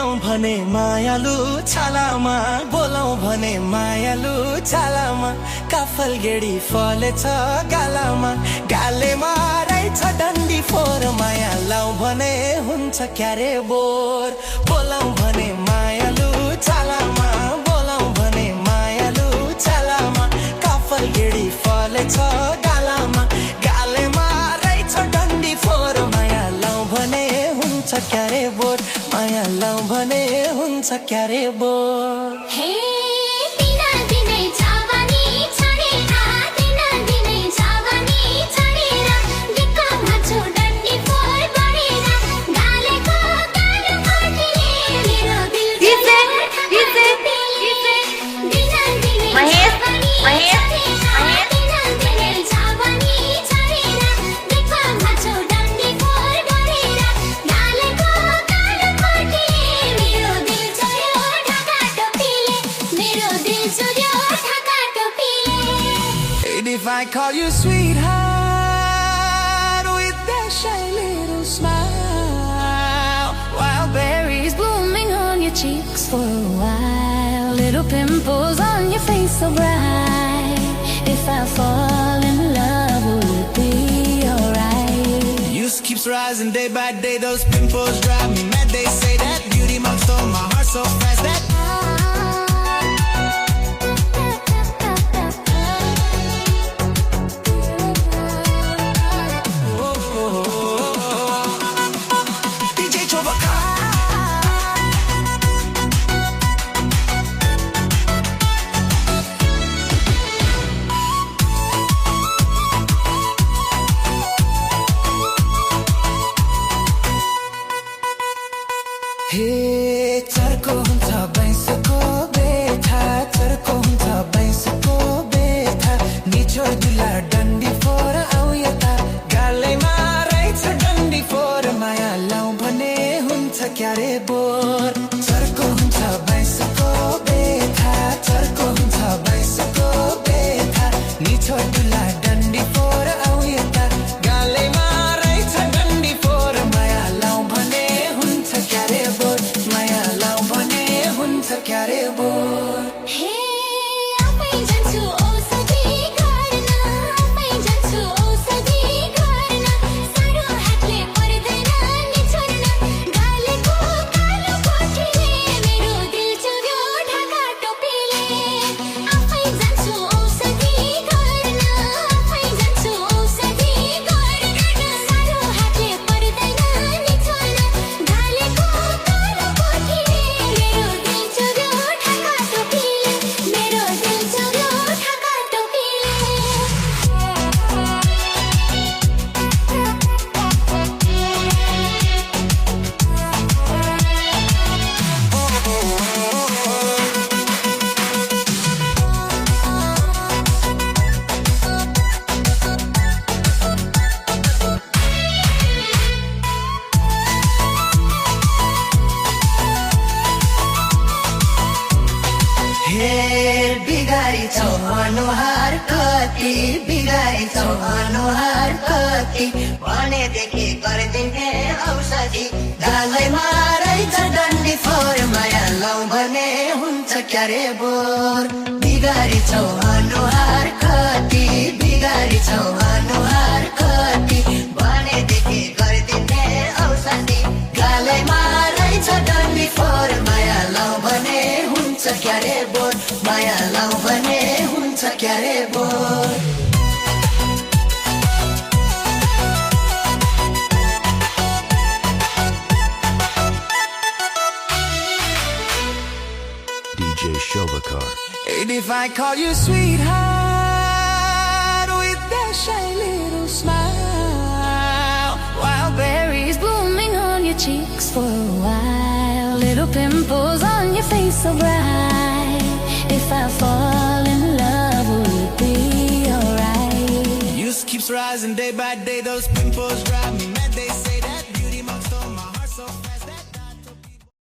बोलाऊ भने मायालु छालामा बोलाऊ भने मायालु छालामा काफल गेडी फलेछ गालामा गालेमा रहेछ डन्डी फोर माया लाऊ भने हुन्छ क्यारे बोर बोलाऊ भने मायालु छालामा बोलाऊ भने मायालु छालामा काफल गेडी फलेछ गालामा गालेमा रहेछ डन्डी फोर माया लाऊ भने हुन्छ क्यारे बोर माया लाऊ भने हुन्छ क्यारे बोर हे दिना दिनै छावानी छाडेर दिना दिनै छावानी छाडेर दिक्क माछु डन्डी फोर बढेर गालेको कालो काटीले मेरो दिल दिना दिनै Mahesh If I call you sweetheart with that shy little smile, wild berries blooming on your cheeks for a while, little pimples on your face so bright. If I fall in love, will it be alright? Youth keeps rising day by day. Those pimples drive me mad. They say that beauty must stole my heart so fast that. हे चर्को हुन्छ बैंसको बेथा चर्को हुन्छ बैंसको बेथा निचोड दिला डन्डी four आउ यता गालेमा रहेछ डन्डी फोर माया लाऊ भने हुन्छ क्यारे बोर चर्को हुन्छ बैंसको बेथा चर्को हुन्छ बैंसको बेथा निचोड दिला डन्डी फोर आउ यता गालेमा रहेछ डन्डी फोर माया लाऊ भने हुन्छ क्यारे क्यारे बोर हे आफै जान्छु औषधि गर्न आफै जान्छु औषधि गर्न सारो हातले पर्दैन नि छोड्न गालेको कालो कोठीले मेरो दिल चुर्यो ढाका टोपीले आफै जान्छु औषधि गर्न आफै जान्छु औषधि गर्न सारो हातले पर्दैन नि छोड्न गालेको कालो कोठीले मेरो दिल चुर्यो ढाका टोपीले मेरो दिल चुर्यो ढाका टोपीले हे बिगारी छौ अनुहार कति बिगारी छौ अनुहार कति भनेदेखि गरिदिने औषधि गालैमा रहेछ डन्डी फोर माया लाऊ भने हुन्छ क्यारे बोर बिगारी छौ अनुहार कति बिगारी छौ अनुहार कति भनेदेखि गरिदिने औषधि गालैमा रहेछ डन्डी फोर माया लाऊ भने हुन्छ क्यारे बोर माया लाऊ भने हुन्छ क्यारे bore DJ Shobakar. And if I call you sweetheart with that shy little smile, wild berries blooming on your cheeks for a while, little pimples on your face so bright. If I fall in love, will it be alright? youth keeps rising day by day. Those pimples drive me mad.